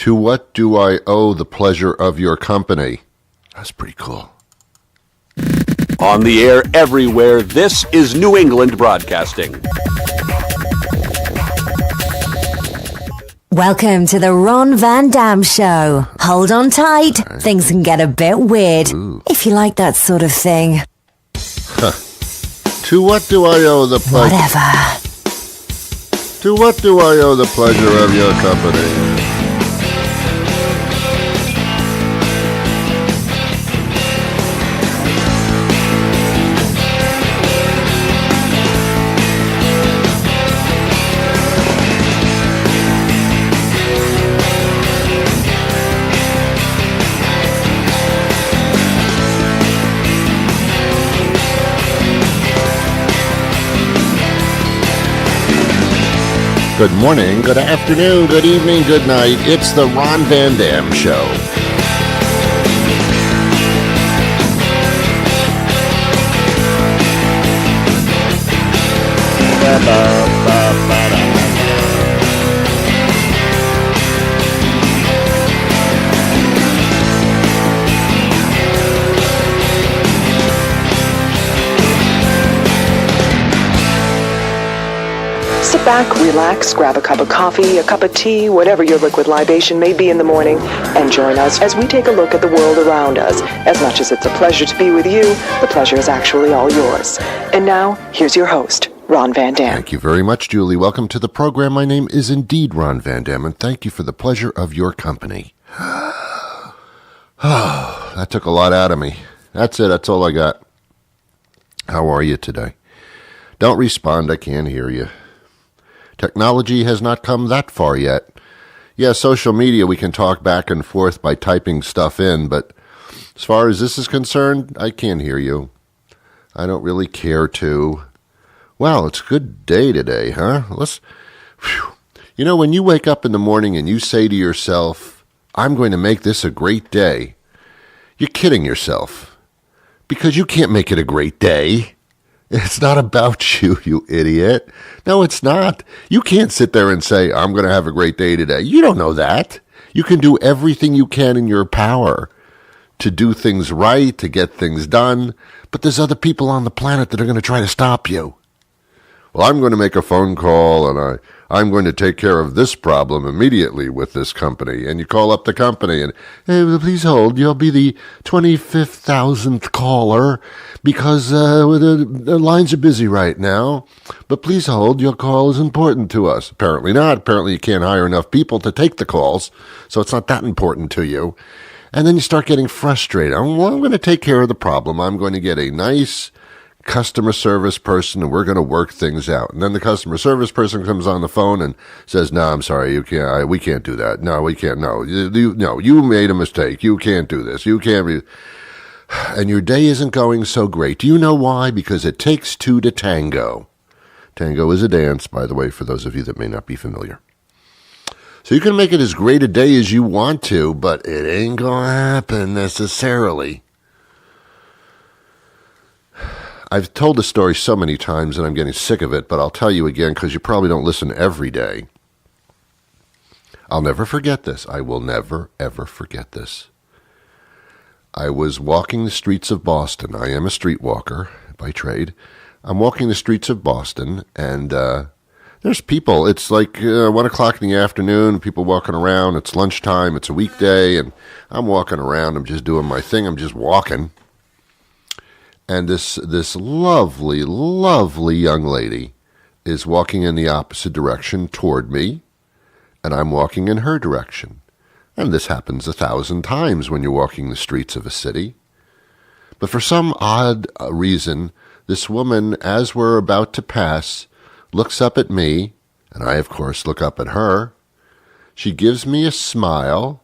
To what do I owe the pleasure of your company? That's pretty cool. On the air everywhere, this is New England Broadcasting. Welcome to the Ron Van Dam Show. Hold on tight. Things can get a bit weird, if you like that sort of thing. To what do I owe the pleasure? Whatever. To what do I owe the pleasure of your company? Good morning, good afternoon, good evening, good night. It's the Ron Van Dam Show. Sit back, relax, grab a cup of coffee, a cup of tea, whatever your liquid libation may be in the morning, and join us as we take a look at the world around us. As much as it's a pleasure to be with you, the pleasure is actually all yours. And now, here's your host, Ron Van Dam. Thank you very much, Julie. Welcome to the program. My name is indeed Ron Van Dam, and thank you for the pleasure of your company. That took a lot out of me. That's it. That's all I got. How are you today? Don't respond. I can't hear you. Technology has not come that far yet. Yeah, social media, we can talk back and forth by typing stuff in, but as far as this is concerned, I can't hear you. I don't really care to. Wow, it's a good day today, huh? You know, when you wake up in the morning and you say to yourself, I'm going to make this a great day, you're kidding yourself. Because you can't make it a great day. It's not about you, you idiot. No, it's not. You can't sit there and say, I'm going to have a great day today. You don't know that. You can do everything you can in your power to do things right, to get things done. But there's other people on the planet that are going to try to stop you. Well, I'm going to make a phone call and I'm going to take care of this problem immediately with this company. And you call up the company and, hey, please hold. You'll be the 25,000th caller because the lines are busy right now. But please hold. Your call is important to us. Apparently not. Apparently you can't hire enough people to take the calls, so it's not that important to you. And then you start getting frustrated. Well, I'm going to take care of the problem. I'm going to get a nice customer service person and we're going to work things out. And then the customer service person comes on the phone and says, no, I'm sorry, you can't, we can't do that. No, we can't. No, you made a mistake. You can't do this. You can't be. And your day isn't going so great. Do you know why? Because it takes two to tango. Tango is a dance, by the way, for those of you that may not be familiar. So you can make it as great a day as you want to, but it ain't going to happen necessarily. I've told this story so many times and I'm getting sick of it, but I'll tell you again because you probably don't listen every day. I'll never forget this. I will never, ever forget this. I was walking the streets of Boston. I am a street walker by trade. I'm walking the streets of Boston and there's people. It's like 1 o'clock in the afternoon, people walking around. It's lunchtime. It's a weekday and I'm walking around. I'm just doing my thing. I'm just walking. And this lovely, lovely young lady is walking in the opposite direction toward me, and I'm walking in her direction. And this happens 1,000 times when you're walking the streets of a city. But for some odd reason, this woman, as we're about to pass, looks up at me, and I, of course, look up at her. She gives me a smile,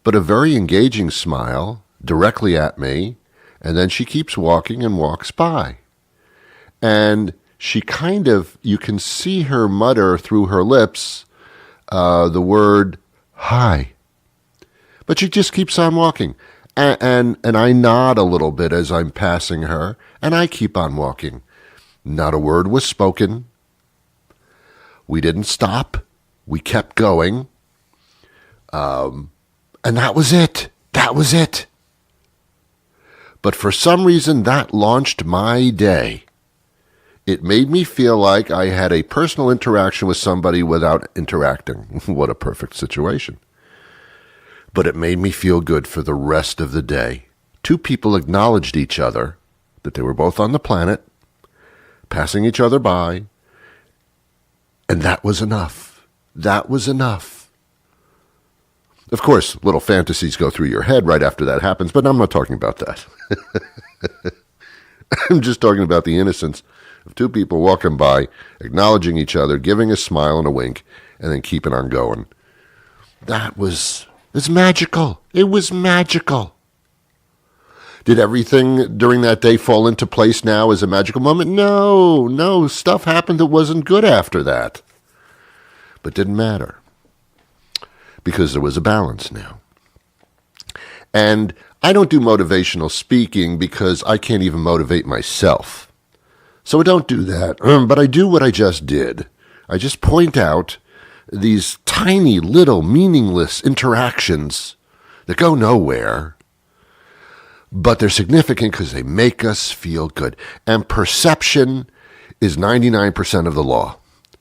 but a very engaging smile, directly at me. And then she keeps walking and walks by. And she kind of, you can see her mutter through her lips the word, hi. But she just keeps on walking. And I nod a little bit as I'm passing her, and I keep on walking. Not a word was spoken. We didn't stop. We kept going. And that was it. That was it. But for some reason, that launched my day. It made me feel like I had a personal interaction with somebody without interacting. What a perfect situation. But it made me feel good for the rest of the day. Two people acknowledged each other, that they were both on the planet, passing each other by, and that was enough. That was enough. Of course, little fantasies go through your head right after that happens, but I'm not talking about that. I'm just talking about the innocence of two people walking by, acknowledging each other, giving a smile and a wink, and then keeping on going. It's magical. It was magical. Did everything during that day fall into place now as a magical moment? No. Stuff happened that wasn't good after that. But didn't matter. Because there was a balance now. And I don't do motivational speaking because I can't even motivate myself. So I don't do that. But I do what I just did. I just point out these tiny, little, meaningless interactions that go nowhere. But they're significant because they make us feel good. And perception is 99% of the law.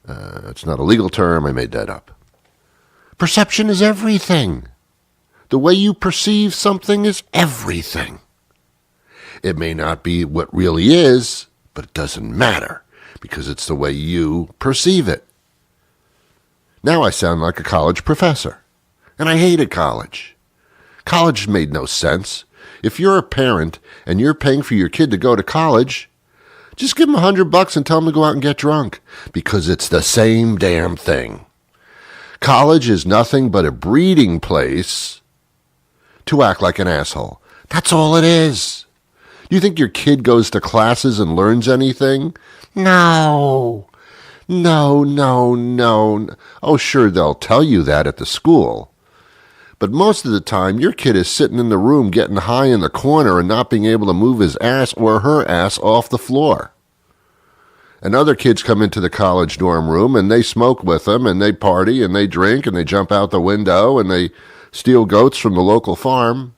It's not a legal term. I made that up. Perception is everything. The way you perceive something is everything. It may not be what really is, but it doesn't matter because it's the way you perceive it. Now I sound like a college professor, and I hated college. College made no sense. If you're a parent and you're paying for your kid to go to college, just give them $100 and tell them to go out and get drunk because it's the same damn thing. College is nothing but a breeding place to act like an asshole. That's all it is. You think your kid goes to classes and learns anything? No. Oh, sure, they'll tell you that at the school. But most of the time, your kid is sitting in the room getting high in the corner and not being able to move his ass or her ass off the floor. And other kids come into the college dorm room and they smoke with them and they party and they drink and they jump out the window and they steal goats from the local farm.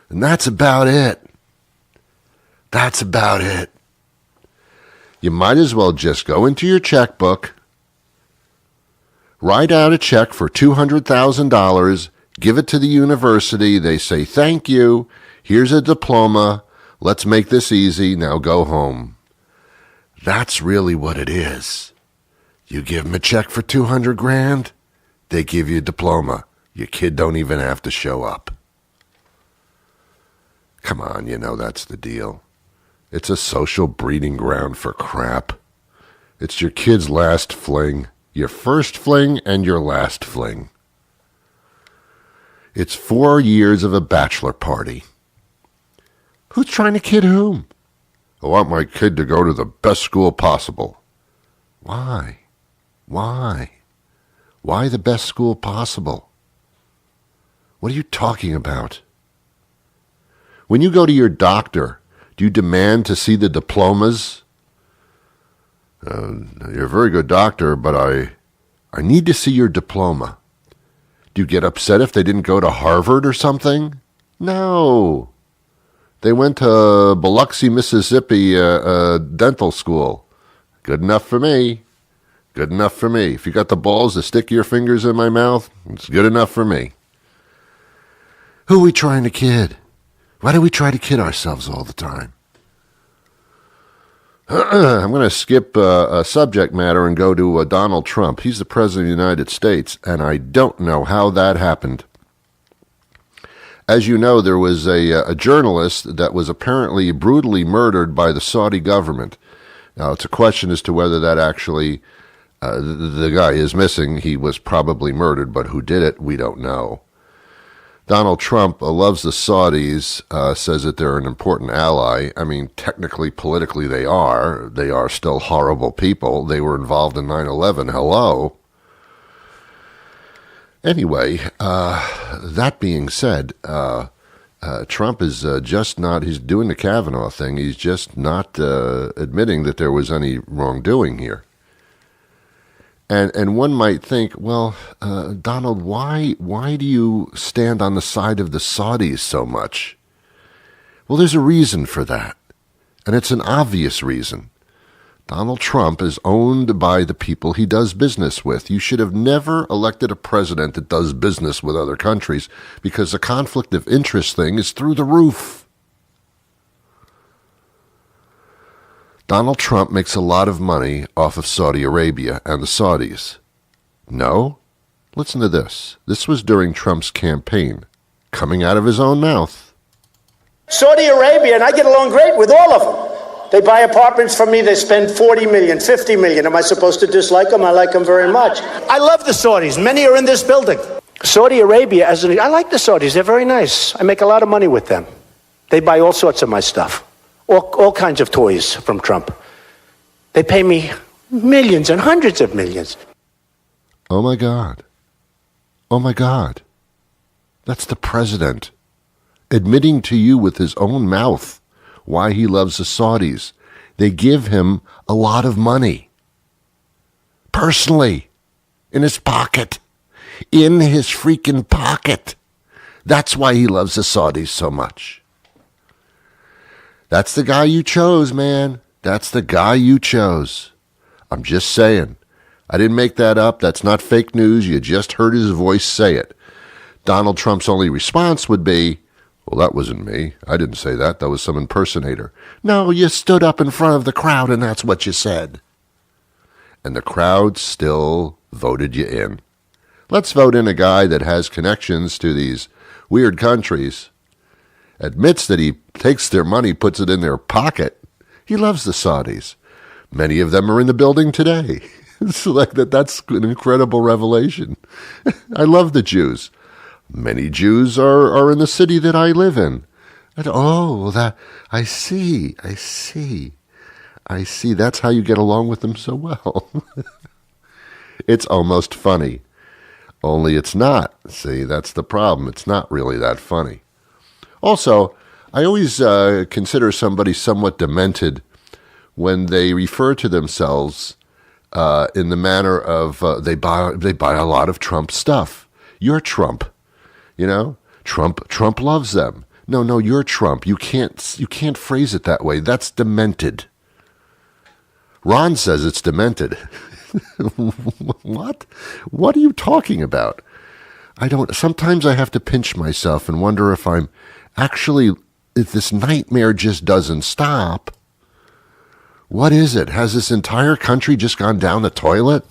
And that's about it. That's about it. You might as well just go into your checkbook, write out a check for $200,000, give it to the university. They say, thank you. Here's a diploma. Let's make this easy. Now go home. That's really what it is. You give them a check for $200,000, they give you a diploma. Your kid don't even have to show up. Come on, you know that's the deal. It's a social breeding ground for crap. It's your kid's last fling, your first fling, and your last fling. It's 4 years of a bachelor party. Who's trying to kid whom? I want my kid to go to the best school possible. Why? Why the best school possible? What are you talking about? When you go to your doctor, do you demand to see the diplomas? You're a very good doctor, but I need to see your diploma. Do you get upset if they didn't go to Harvard or something? No. They went to Biloxi, Mississippi dental school. Good enough for me. Good enough for me. If you got the balls to stick your fingers in my mouth, it's good enough for me. Who are we trying to kid? Why do we try to kid ourselves all the time? I'm going to skip a subject matter and go to Donald Trump. He's the President of the United States, and I don't know how that happened. As you know, there was a journalist that was apparently brutally murdered by the Saudi government. Now, it's a question as to whether that actually, the guy is missing. He was probably murdered, but who did it, we don't know. Donald Trump loves the Saudis, says that they're an important ally. I mean, technically, politically, they are. They are still horrible people. They were involved in 9/11. Hello. Anyway, that being said, Trump is just not, he's doing the Kavanaugh thing. He's just not admitting that there was any wrongdoing here. And one might think, well, Donald, why do you stand on the side of the Saudis so much? Well, there's a reason for that, and it's an obvious reason. Donald Trump is owned by the people he does business with. You should have never elected a president that does business with other countries because the conflict of interest thing is through the roof. Donald Trump makes a lot of money off of Saudi Arabia and the Saudis. No? Listen to this. This was during Trump's campaign, coming out of his own mouth. Saudi Arabia, and I get along great with all of them. They buy apartments from me, they spend $40 million, $50 million. Am I supposed to dislike them? I like them very much. I love the Saudis. Many are in this building. Saudi Arabia, I like the Saudis. They're very nice. I make a lot of money with them. They buy all sorts of my stuff. All kinds of toys from Trump. They pay me millions and hundreds of millions. Oh my God. Oh my God. That's the president admitting to you with his own mouth why he loves the Saudis. They give him a lot of money. Personally. In his pocket. In his freaking pocket. That's why he loves the Saudis so much. That's the guy you chose, man. That's the guy you chose. I'm just saying. I didn't make that up. That's not fake news. You just heard his voice say it. Donald Trump's only response would be, well, that wasn't me. I didn't say that. That was some impersonator. No, you stood up in front of the crowd and that's what you said. And the crowd still voted you in. Let's vote in a guy that has connections to these weird countries, admits that he takes their money, puts it in their pocket. He loves the Saudis. Many of them are in the building today. It's like that's an incredible revelation. I love the Jews. Many Jews are in the city that I live in. I see. That's how you get along with them so well. It's almost funny. Only it's not. See, that's the problem. It's not really that funny. Also, I always consider somebody somewhat demented when they refer to themselves in the manner of they buy a lot of Trump stuff. You're Trump, you know. Trump loves them. No, you're Trump. You can't phrase it that way. That's demented. Ron says it's demented. What? What are you talking about? Sometimes I have to pinch myself and wonder if if this nightmare just doesn't stop. What is it? Has this entire country just gone down the toilet?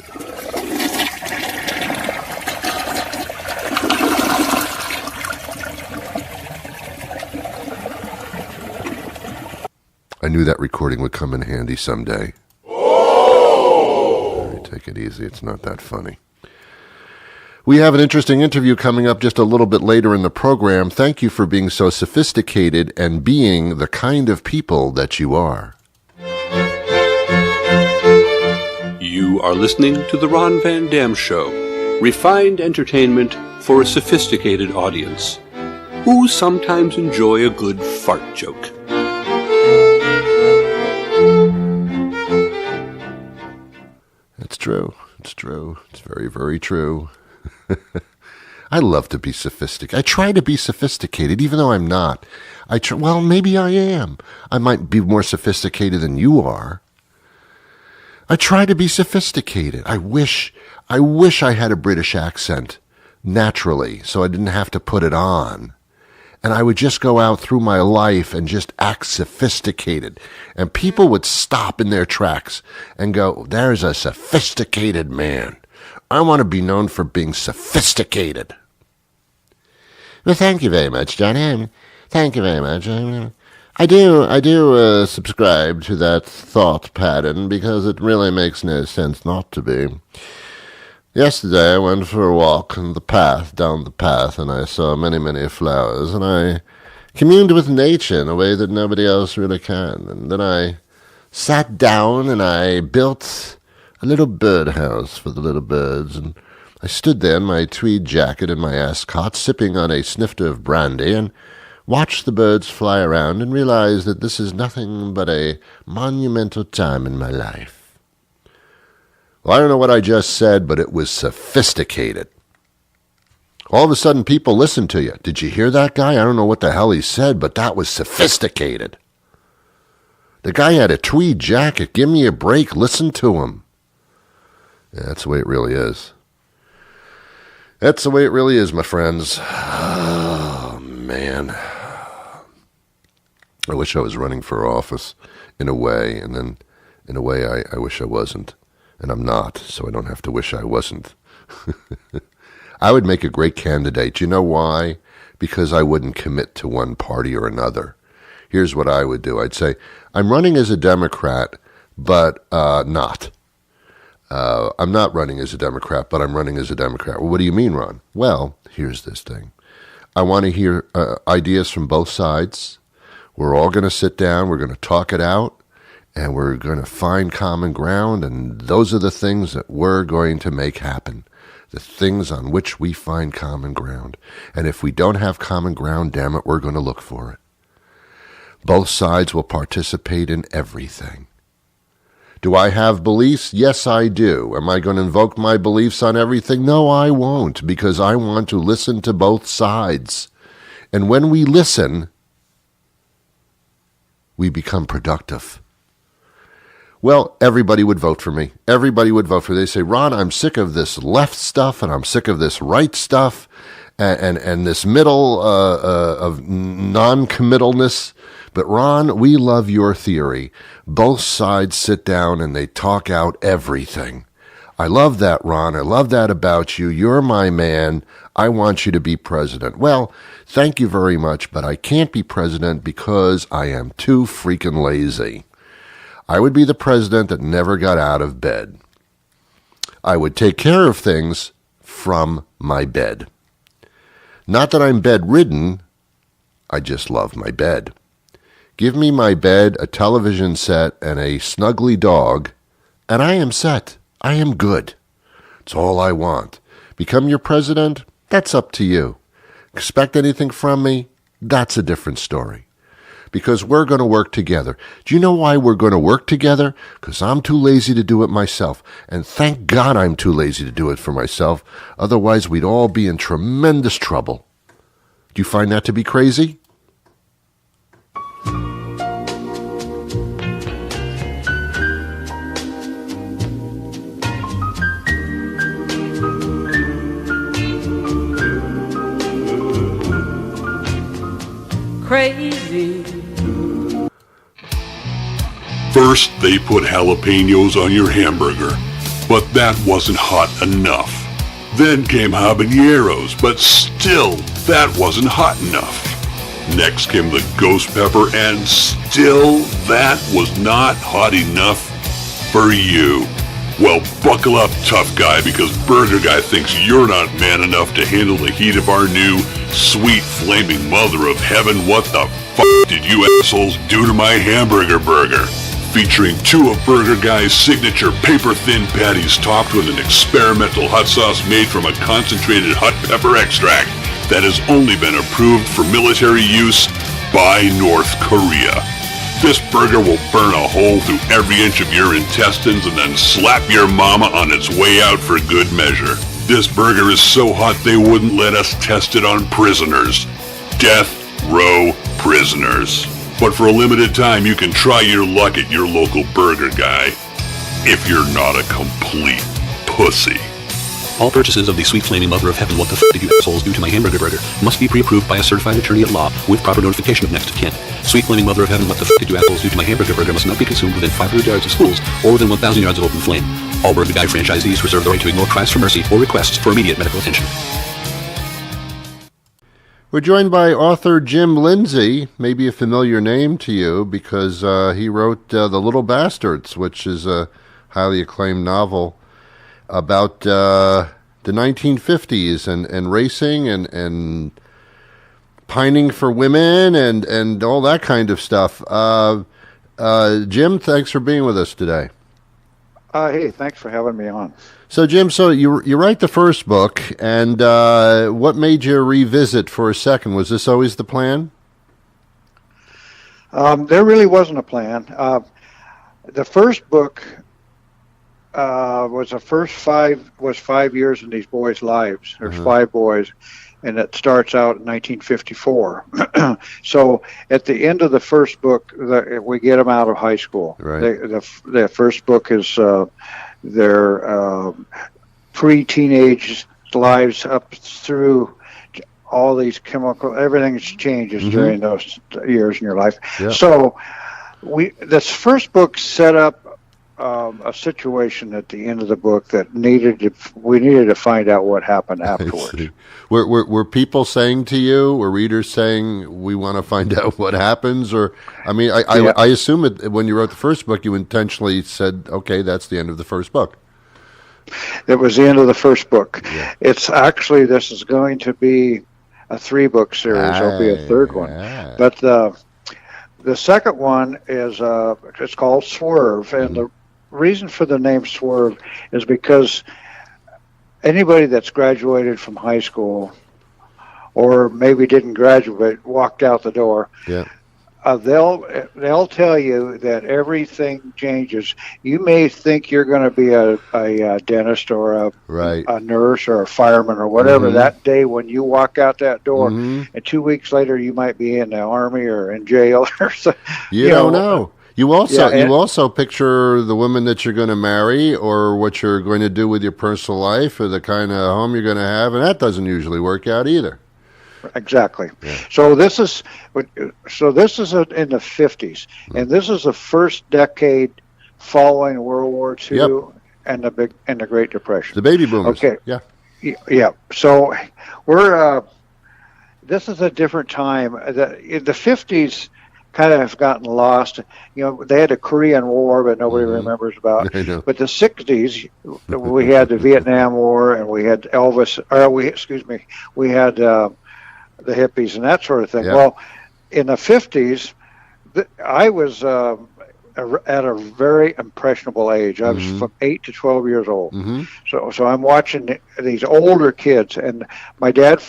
I knew that recording would come in handy someday. All right, take it easy. It's not that funny. We have an interesting interview coming up just a little bit later in the program. Thank you for being so sophisticated and being the kind of people that you are. You are listening to The Ron Van Dam Show, refined entertainment for a sophisticated audience who sometimes enjoy a good fart joke. It's true. It's true. It's very, very true. I love to be sophisticated. I try to be sophisticated, even though I'm not. Well, maybe I am. I might be more sophisticated than you are. I try to be sophisticated. I wish I had a British accent naturally, so I didn't have to put it on. And I would just go out through my life and just act sophisticated. And people would stop in their tracks and go, there's a sophisticated man. I want to be known for being sophisticated. Well, thank you very much, Johnny. Thank you very much. I do subscribe to that thought pattern because it really makes no sense not to be. Yesterday I went for a walk down the path, and I saw many, many flowers, and I communed with nature in a way that nobody else really can. And then I sat down and I built a little birdhouse for the little birds, and I stood there in my tweed jacket and my ascot, sipping on a snifter of brandy, and watched the birds fly around and realized that this is nothing but a monumental time in my life. Well, I don't know what I just said, but it was sophisticated. All of a sudden, people listen to you. Did you hear that guy? I don't know what the hell he said, but that was sophisticated. The guy had a tweed jacket. Give me a break. Listen to him. Yeah, that's the way it really is. That's the way it really is, my friends. Oh, man. I wish I was running for office in a way, and then in a way I wish I wasn't. And I'm not, so I don't have to wish I wasn't. I would make a great candidate. You know why? Because I wouldn't commit to one party or another. Here's what I would do. I'd say, I'm running as a Democrat, but not. I'm not running as a Democrat, but I'm running as a Democrat. Well, what do you mean, Ron? Well, here's this thing. I want to hear ideas from both sides. We're all going to sit down. We're going to talk it out. And we're going to find common ground, and those are the things that we're going to make happen, the things on which we find common ground. And if we don't have common ground, damn it, we're going to look for it. Both sides will participate in everything. Do I have beliefs? Yes, I do. Am I going to invoke my beliefs on everything? No, I won't, because I want to listen to both sides. And when we listen, we become productive. Well, everybody would vote for me. Everybody would vote for me. They say, Ron, I'm sick of this left stuff, and I'm sick of this right stuff, and this middle of non-committalness. But Ron, we love your theory. Both sides sit down and they talk out everything. I love that, Ron. I love that about you. You're my man. I want you to be president. Well, thank you very much, but I can't be president because I am too freaking lazy. I would be the president that never got out of bed. I would take care of things from my bed. Not that I'm bedridden, I just love my bed. Give me my bed, a television set, and a snuggly dog, and I am set. I am good. It's all I want. Become your president? That's up to you. Expect anything from me? That's a different story. Because we're going to work together. Do you know why we're going to work together? Because I'm too lazy to do it myself. And thank God I'm too lazy to do it for myself. Otherwise, we'd all be in tremendous trouble. Do you find that to be crazy? Crazy. First, they put jalapenos on your hamburger, but that wasn't hot enough. Then came habaneros, but still, that wasn't hot enough. Next came the ghost pepper, and still, that was not hot enough for you. Well, buckle up, tough guy, because Burger Guy thinks you're not man enough to handle the heat of our new, sweet, flaming mother of heaven. What the fuck did you assholes do to my hamburger burger? Featuring two of Burger Guy's signature paper-thin patties topped with an experimental hot sauce made from a concentrated hot pepper extract that has only been approved for military use by North Korea. This burger will burn a hole through every inch of your intestines and then slap your mama on its way out for good measure. This burger is so hot they wouldn't let us test it on prisoners. Death row prisoners. But for a limited time, you can try your luck at your local Burger Guy. If you're not a complete pussy. All purchases of the sweet flaming mother of heaven, what the f*** did you assholes do to my hamburger burger, must be pre-approved by a certified attorney at law with proper notification of next of kin. Sweet flaming mother of heaven, what the f*** did you assholes do to my hamburger burger must not be consumed within 500 yards of schools or within 1,000 yards of open flame. All Burger Guy franchisees reserve the right to ignore cries for mercy or requests for immediate medical attention. We're joined by author Jim Lindsay, maybe a familiar name to you because he wrote The Little Bastards, which is a highly acclaimed novel about the 1950s and racing and pining for women and all that kind of stuff. Jim, thanks for being with us today. Hey, thanks for having me on. So, Jim, you write the first book, and what made you revisit for a second? Was this always the plan? There really wasn't a plan. The first book was the first 5 years in these boys' lives. There's 5 boys, and it starts out in 1954. So at the end of the first book, we get them out of high school. Right. The first book is their pre-teenage lives up through all these everything changes during those years in your life. Yeah. So this first book set up a situation at the end of the book that we needed to find out what happened afterwards. Were people saying to you, were readers saying, we want to find out what happens? Or, I mean, I assume when you wrote the first book, you intentionally said, okay, that's the end of the first book. It was the end of the first book. Yeah. It's actually, this is going to be a 3-book series. There'll be a third one. But the second one is it's called Swerve, and the reason for the name Swerve is because anybody that's graduated from high school or maybe didn't graduate, walked out the door, they'll tell you that everything changes. You may think you're going to be a dentist or a nurse or a fireman or whatever that day when you walk out that door, and 2 weeks later you might be in the army or in jail or something. You don't know. You also picture the woman that you're going to marry or what you're going to do with your personal life or the kind of home you're going to have, and that doesn't usually work out either. Exactly. Yeah. So this is in the 50s, and this is the first decade following World War II and the Great Depression. The baby boomers. Okay. Yeah. Yeah. So this is a different time. In the 50s kind of have gotten lost. They had the Korean War, but nobody remembers about. I know. But the 60s, we had the Vietnam War, and we had Elvis. We had the hippies and that sort of thing. Yeah. Well, in the 50s, I was at a very impressionable age. I was from 8 to 12 years old. So I'm watching these older kids, and my dad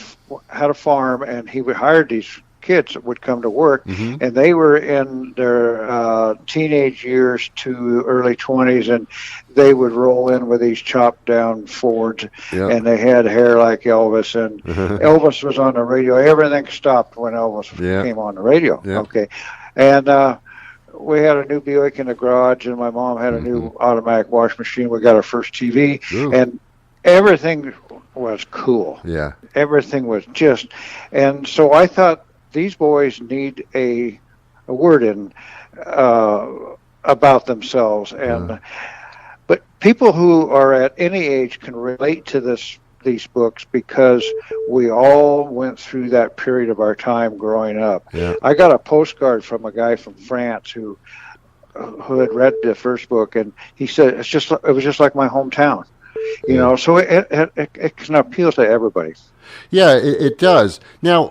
had a farm, and he hired these kids that would come to work, and they were in their teenage years to early 20s, and they would roll in with these chopped down Fords, and they had hair like Elvis, and Elvis was on the radio. Everything stopped when Elvis came on the radio. Okay, and we had a new Buick in the garage, and my mom had a new automatic wash machine. We got our first TV, and everything was cool. Yeah, everything was just, and so I thought, these boys need a word in about themselves, and but people who are at any age can relate to these books because we all went through that period of our time growing up. Yeah. I got a postcard from a guy from France who had read the first book, and he said it was just like my hometown. So it can appeal to everybody. Yeah, it does. Now,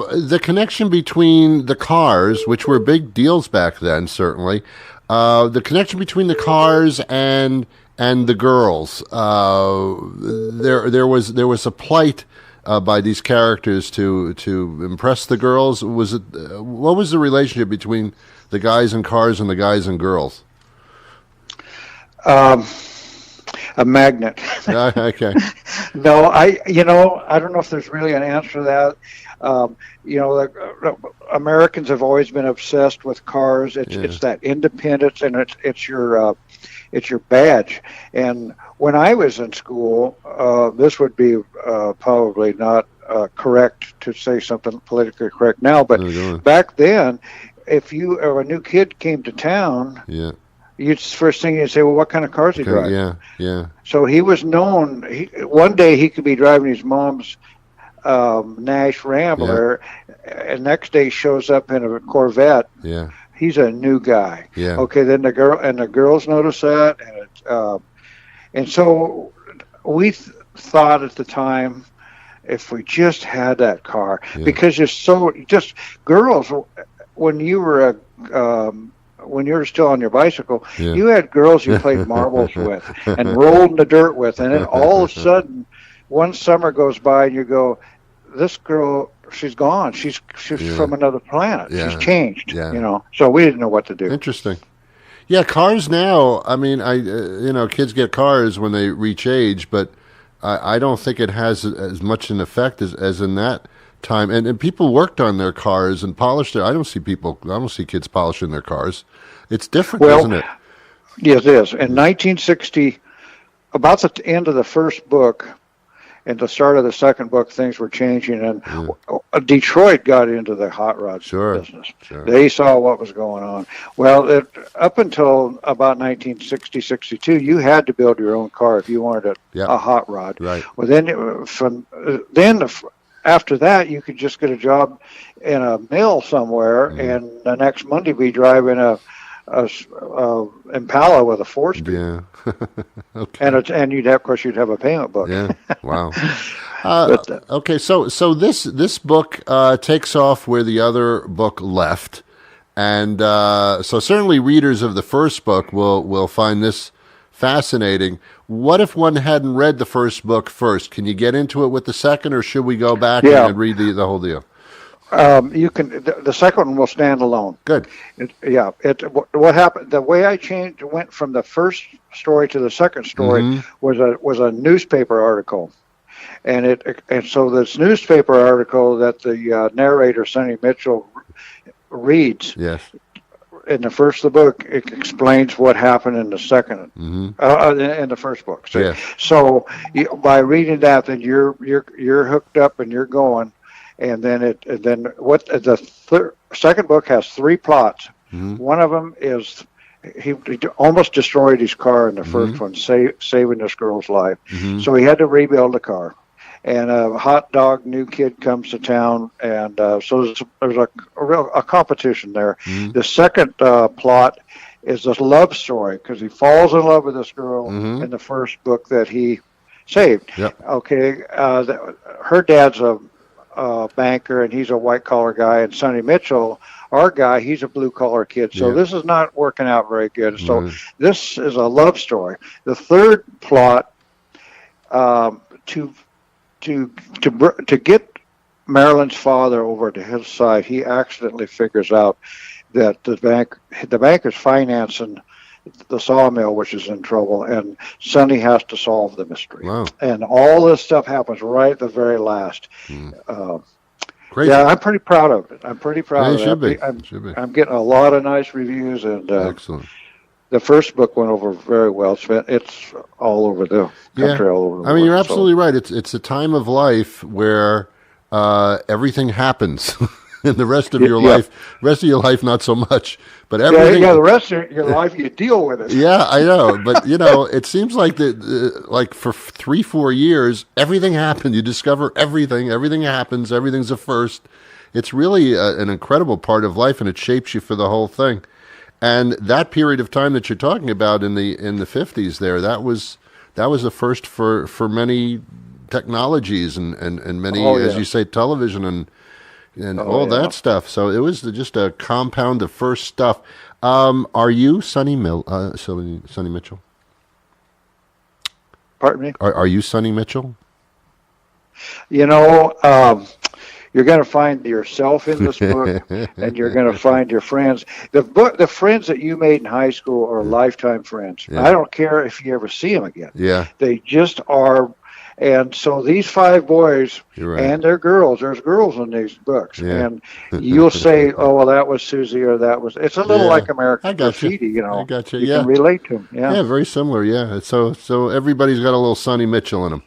the connection between the cars, which were big deals back then, certainly, the connection between the cars and the girls, there was a plight by these characters to impress the girls. What was the relationship between the guys in cars and the guys and girls? A magnet. Okay. No, I don't know if there's really an answer to that. Americans have always been obsessed with cars. It's that independence, and it's your badge. And when I was in school, this would be probably not correct to say something politically correct now, but back then, if a new kid came to town, first thing you'd say, well, what kind of cars he drive? Yeah. So he was known. One day he could be driving his mom's Nash Rambler, and next day he shows up in a Corvette. Yeah. He's a new guy. Yeah. Okay. Then the girls notice that, and so we thought at the time, if we just had that car, because girls, when you were when you were still on your bicycle, you had girls you played marbles with and rolled in the dirt with, and then all of a sudden, one summer goes by and you go, this girl, she's gone. She's from another planet. She's changed. So we didn't know what to do. Interesting. Yeah, cars now. I mean, kids get cars when they reach age, but I don't think it has as much an effect as in that time. And people worked on their cars and polished it. I don't see kids polishing their cars. It's different, isn't it? Yes, it is. In 1960, about the end of the first book and the start of the second book, things were changing, and Detroit got into the hot rod business. Sure. They saw what was going on. Well, up until about 1960, 62, you had to build your own car if you wanted a hot rod. Right. Well, after that, you could just get a job in a mill somewhere, and the next Monday be driving a Impala with a 4-speed. Yeah. Okay. And you'd have a payment book. Yeah. Wow. Okay. So this book takes off where the other book left, and so certainly readers of the first book will find this fascinating. What if one hadn't read the first book first? Can you get into it with the second, or should we go back and read the whole deal? You can. The second one will stand alone. Good. What happened? The way I went from the first story to the second story was a newspaper article, and so this newspaper article that the narrator Sonny Mitchell reads. Yes. In the first of the book, it explains what happened in the second, in the first book. So by reading that, then you're hooked up and you're going. And then the second book has 3 plots. One of them is he almost destroyed his car in the first one, saving this girl's life. So he had to rebuild the car. And a hot dog new kid comes to town, and so there's a competition there. The second plot is this love story, because he falls in love with this girl in the first book that he saved. Yep. Okay, her dad's a banker, and he's a white-collar guy, and Sonny Mitchell, our guy, he's a blue-collar kid. So this is not working out very good. So this is a love story. The third plot, to get Marilyn's father over to his side, he accidentally figures out that the bank is financing the sawmill, which is in trouble, and Sonny has to solve the mystery. Wow. And all this stuff happens right at the very last. Great. Yeah, I'm pretty proud of it. I'm pretty proud of it. Should be. I'm getting a lot of nice reviews, and excellent. The first book went over very well. It's all over the country, all over the world. You're absolutely right. It's a time of life where everything happens. And the rest of your life, not so much. But everything. The rest of your life, you deal with it. Yeah, I know. But it seems like like for 3-4 years, everything happened. You discover everything. Everything happens. Everything's a first. It's really an incredible part of life, and it shapes you for the whole thing. And that period of time that you're talking about in the 50s, that was a first for many technologies and many, as you say, television and all that stuff. So it was just a compound of first stuff. Are you Sonny Mitchell? Pardon me? Are you Sonny Mitchell? You're going to find yourself in this book, and you're going to find your friends. The friends that you made in high school are lifetime friends. Yeah. I don't care if you ever see them again. Yeah. They just are. And so these 5 boys and their girls, there's girls in these books. Yeah. And you'll say, oh, well, that was Susie, or that was... It's a little like American Graffiti, I got you. You can relate to them. Yeah, very similar, yeah. So everybody's got a little Sonny Mitchell in them.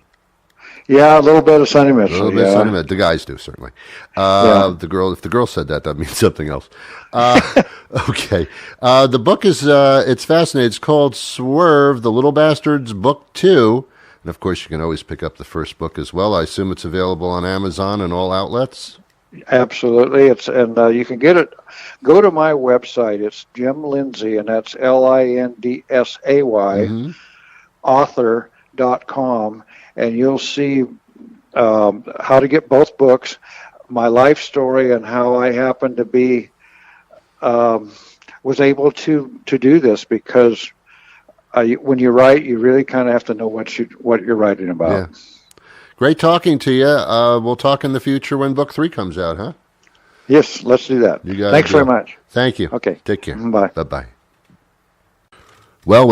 Yeah, a little bit of Sonny Mitchell. A little bit of Sonny Mitchell. The guys do, certainly. If the girl said that means something else. Okay. The book is, it's fascinating. It's called Swerve, The Little Bastards, Book 2. And, of course, you can always pick up the first book as well. I assume it's available on Amazon and all outlets? Absolutely. You can get it. Go to my website. It's Jim Lindsay, and that's LINDSAY, author.com. And you'll see how to get both books, my life story, and how I happened to be was able to do this, because when you write, you really kind of have to know what you're writing about. Yeah. Great talking to you. We'll talk in the future when book 3 comes out, huh? Yes, let's do that. You got it. Thanks very much. Thank you. Okay. Take care. Bye. Bye-bye. Well.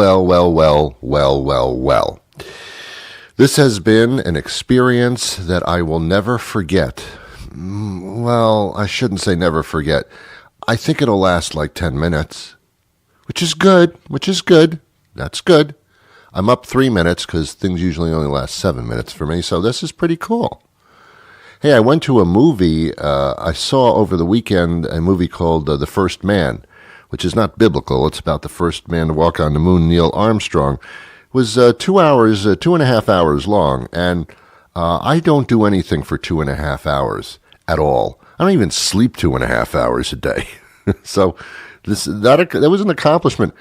This has been an experience that I will never forget. Well, I shouldn't say never forget. I think it'll last like 10 minutes, which is good. That's good. I'm up 3 minutes because things usually only last 7 minutes for me, so this is pretty cool. Hey, I went to a movie. I saw over the weekend a movie called The First Man, which is not biblical. It's about the first man to walk on the moon, Neil Armstrong. It was 2 hours, 2.5 hours long, and I don't do anything for 2.5 hours at all. I don't even sleep 2.5 hours a day. So that was an accomplishment.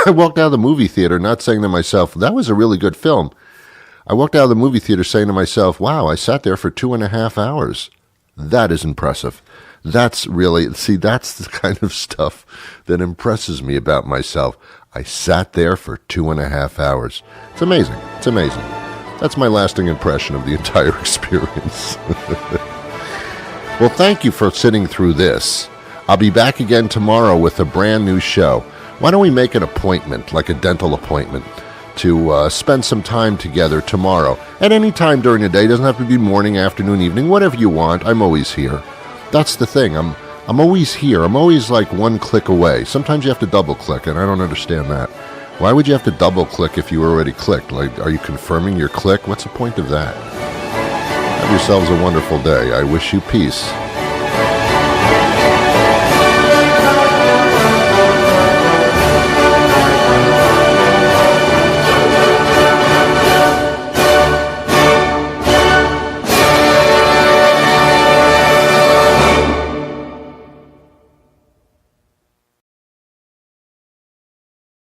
I walked out of the movie theater not saying to myself, that was a really good film. I walked out of the movie theater saying to myself, wow, I sat there for 2.5 hours. That is impressive. That's the kind of stuff that impresses me about myself. I sat there for 2.5 hours. It's amazing. That's my lasting impression of the entire experience. Well, thank you for sitting through this. I'll be back again tomorrow with a brand new show. Why don't we make an appointment, like a dental appointment, to spend some time together tomorrow. At any time during the day. It doesn't have to be morning, afternoon, evening, whatever you want. I'm always here. That's the thing. I'm always here. I'm always like one click away. Sometimes you have to double click, and I don't understand that. Why would you have to double click if you already clicked? Like, are you confirming your click? What's the point of that? Have yourselves a wonderful day. I wish you peace.